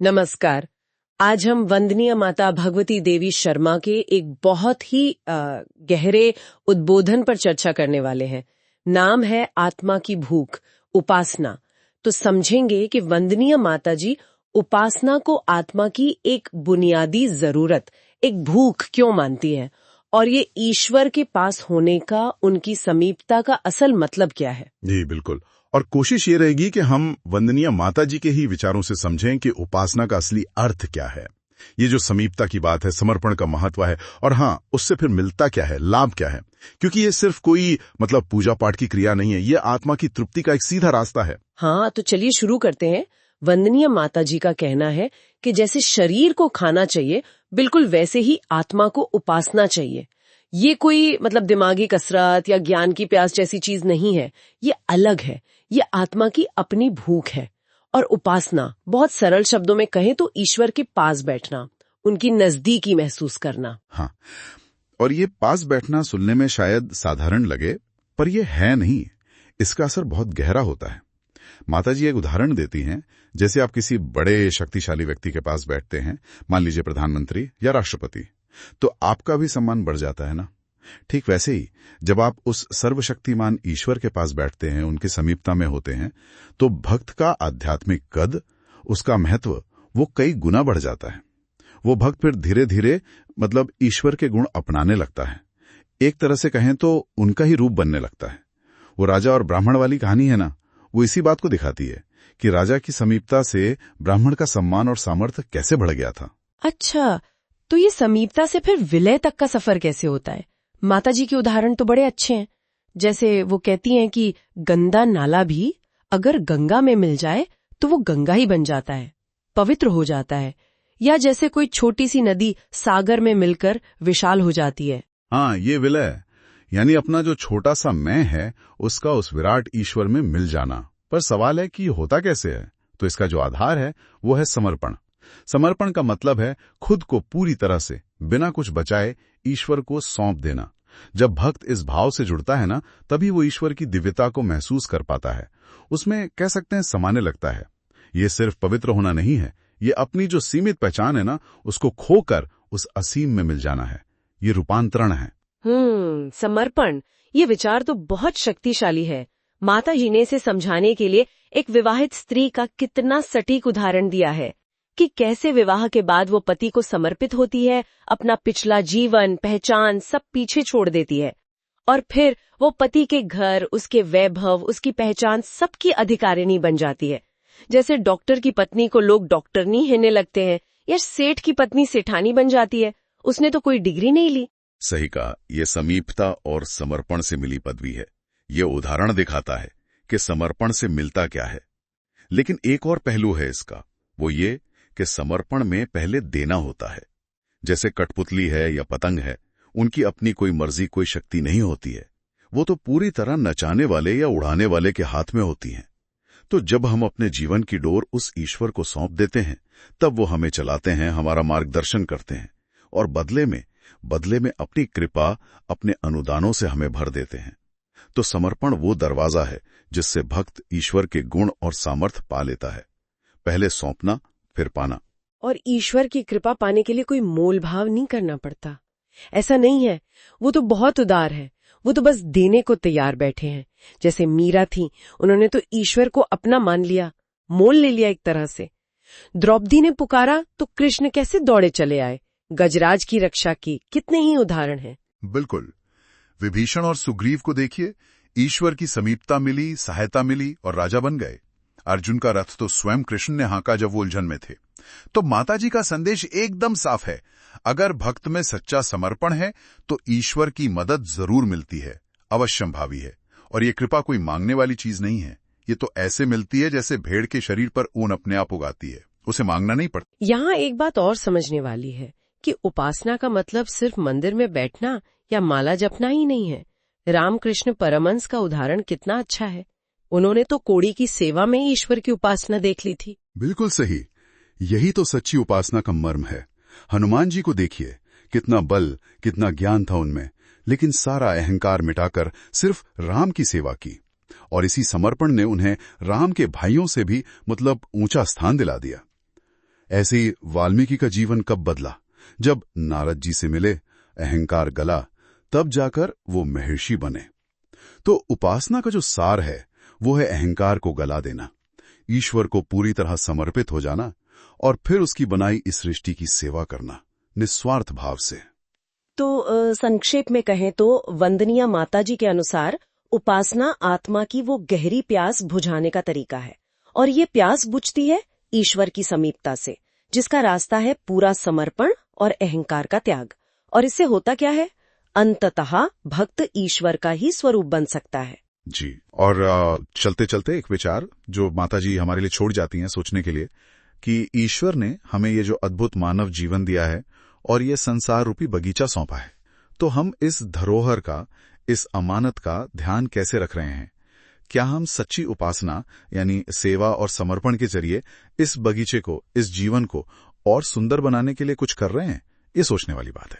नमस्कार। आज हम वंदनीय माता भगवती देवी शर्मा के एक बहुत ही गहरे उद्बोधन पर चर्चा करने वाले हैं। नाम है आत्मा की भूख, उपासना। तो समझेंगे कि वंदनीय माता जी उपासना को आत्मा की एक बुनियादी जरूरत, एक भूख क्यों मानती है, और ये ईश्वर के पास होने का, उनकी समीपता का असल मतलब क्या है। जी बिल्कुल। और कोशिश ये रहेगी कि हम वंदनीय माता जी के ही विचारों से समझें कि उपासना का असली अर्थ क्या है। ये जो समीपता की बात है, समर्पण का महत्व है, और हाँ, उससे फिर मिलता क्या है, लाभ क्या है। क्योंकि ये सिर्फ कोई पूजा पाठ की क्रिया नहीं है, ये आत्मा की तृप्ति का एक सीधा रास्ता है। हाँ, तो चलिए शुरू करते हैं। वंदनीय माता जी का कहना है कि जैसे शरीर को खाना चाहिए, बिल्कुल वैसे ही आत्मा को उपासना चाहिए। ये कोई दिमागी कसरत या ज्ञान की प्यास जैसी चीज नहीं है, ये अलग है। ये आत्मा की अपनी भूख है। और उपासना, बहुत सरल शब्दों में कहें तो ईश्वर के पास बैठना, उनकी नजदीकी महसूस करना। हाँ, और ये पास बैठना सुनने में शायद साधारण लगे, पर ये है नहीं। इसका असर बहुत गहरा होता है। माताजी एक उदाहरण देती हैं। जैसे आप किसी बड़े शक्तिशाली व्यक्ति के पास बैठते हैं, मान लीजिए प्रधानमंत्री या राष्ट्रपति, तो आपका भी सम्मान बढ़ जाता है ना। ठीक वैसे ही जब आप उस सर्वशक्तिमान ईश्वर के पास बैठते हैं, उनकी समीपता में होते हैं, तो भक्त का आध्यात्मिक कद, उसका महत्व, वो कई गुना बढ़ जाता है। वो भक्त फिर धीरे धीरे ईश्वर के गुण अपनाने लगता है। एक तरह से कहें तो उनका ही रूप बनने लगता है। वो राजा और ब्राह्मण वाली कहानी है ना, वो इसी बात को दिखाती है कि राजा की समीपता से ब्राह्मण का सम्मान और सामर्थ्य कैसे बढ़ गया था। अच्छा, तो ये समीपता से फिर विलय तक का सफर कैसे होता है। माताजी के उदाहरण तो बड़े अच्छे हैं। जैसे वो कहती हैं कि गंदा नाला भी अगर गंगा में मिल जाए तो वो गंगा ही बन जाता है, पवित्र हो जाता है। या जैसे कोई छोटी सी नदी सागर में मिलकर विशाल हो जाती है। हाँ, ये विलय यानी अपना जो छोटा सा मैं है, उसका उस विराट ईश्वर में मिल जाना। पर सवाल है कि होता कैसे है। तो इसका जो आधार है वो है समर्पण। समर्पण का मतलब है खुद को पूरी तरह से, बिना कुछ बचाए, ईश्वर को सौंप देना। जब भक्त इस भाव से जुड़ता है ना, तभी वो ईश्वर की दिव्यता को महसूस कर पाता है। उसमें कह सकते हैं समाने लगता है। ये सिर्फ पवित्र होना नहीं है, ये अपनी जो सीमित पहचान है ना, उसको खोकर उस असीम में मिल जाना है। ये रूपांतरण है। समर्पण, ये विचार तो बहुत शक्तिशाली है। माता जी ने इसे समझाने के लिए एक विवाहित स्त्री का कितना सटीक उदाहरण दिया है कि कैसे विवाह के बाद वो पति को समर्पित होती है, अपना पिछला जीवन, पहचान सब पीछे छोड़ देती है, और फिर वो पति के घर, उसके वैभव, उसकी पहचान सबकी अधिकारिणी बन जाती है। जैसे डॉक्टर की पत्नी को लोग डॉक्टरनी कहने लगते हैं, या सेठ की पत्नी सेठानी बन जाती है। उसने तो कोई डिग्री नहीं ली। सही कहा, ये समीपता और समर्पण से मिली पदवी है। ये उदाहरण दिखाता है कि समर्पण से मिलता क्या है। लेकिन एक और पहलू है इसका, वो ये कि समर्पण में पहले देना होता है। जैसे कठपुतली है या पतंग है, उनकी अपनी कोई मर्जी, कोई शक्ति नहीं होती है। वो तो पूरी तरह नचाने वाले या उड़ाने वाले के हाथ में होती हैं। तो जब हम अपने जीवन की डोर उस ईश्वर को सौंप देते हैं, तब वो हमें चलाते हैं, हमारा मार्गदर्शन करते हैं, और बदले में अपनी कृपा, अपने अनुदानों से हमें भर देते हैं। तो समर्पण वो दरवाजा है जिससे भक्त ईश्वर के गुण और सामर्थ्य पा लेता है। पहले सौंपना, फिर पाना। और ईश्वर की कृपा पाने के लिए कोई मोल भाव नहीं करना पड़ता। ऐसा नहीं है, वो तो बहुत उदार है। वो तो बस देने को तैयार बैठे हैं। जैसे मीरा थी, उन्होंने तो ईश्वर को अपना मान लिया, मोल ले लिया एक तरह से। द्रौपदी ने पुकारा तो कृष्ण कैसे दौड़े चले आए। गजराज की रक्षा की कितने ही उदाहरण हैं। बिल्कुल। विभीषण और सुग्रीव को देखिए, ईश्वर की समीपता मिली, सहायता मिली और राजा बन गए। अर्जुन का रथ तो स्वयं कृष्ण ने हाँका जब वो उलझन में थे। तो माताजी का संदेश एकदम साफ है। अगर भक्त में सच्चा समर्पण है तो ईश्वर की मदद जरूर मिलती है, अवश्यंभावी है। और ये कृपा कोई मांगने वाली चीज नहीं है। ये तो ऐसे मिलती है जैसे भेड़ के शरीर पर ऊन अपने आप उगाती है, उसे मांगना नहीं पड़ता। यहाँ एक बात और समझने वाली है कि उपासना का मतलब सिर्फ मंदिर में बैठना या माला जपना ही नहीं है। रामकृष्ण परमहंस का उदाहरण कितना अच्छा है। उन्होंने तो कोड़ी की सेवा में ही ईश्वर की उपासना देख ली थी। बिल्कुल सही। यही तो सच्ची उपासना का मर्म है। हनुमान जी को देखिए, कितना बल, कितना ज्ञान था उनमें, लेकिन सारा अहंकार मिटाकर सिर्फ राम की सेवा की। और इसी समर्पण ने उन्हें राम के भाइयों से भी ऊंचा स्थान दिला दिया। ऐसे ही वाल्मीकि का जीवन कब बदला? जब नारद जी से मिले, अहंकार गला, तब जाकर वो महर्षि बने। तो उपासना का जो सार है वो है अहंकार को गला देना, ईश्वर को पूरी तरह समर्पित हो जाना और फिर उसकी बनाई इस सृष्टि की सेवा करना निस्वार्थ भाव से। तो संक्षेप में कहें तो वंदनीय माताजी के अनुसार उपासना आत्मा की वो गहरी प्यास बुझाने का तरीका है, और ये प्यास बुझती है ईश्वर की समीपता से, जिसका रास्ता है पूरा समर्पण और अहंकार का त्याग। और इससे होता क्या है? अंततः भक्त ईश्वर का ही स्वरूप बन सकता है। जी, और चलते चलते एक विचार जो माताजी हमारे लिए छोड़ जाती हैं सोचने के लिए, कि ईश्वर ने हमें ये जो अद्भुत मानव जीवन दिया है और ये संसार रूपी बगीचा सौंपा है, तो हम इस धरोहर का, इस अमानत का ध्यान कैसे रख रहे हैं? क्या हम सच्ची उपासना यानी सेवा और समर्पण के जरिए इस बगीचे को, इस जीवन को और सुंदर बनाने के लिए कुछ कर रहे हैं? ये सोचने वाली बात है।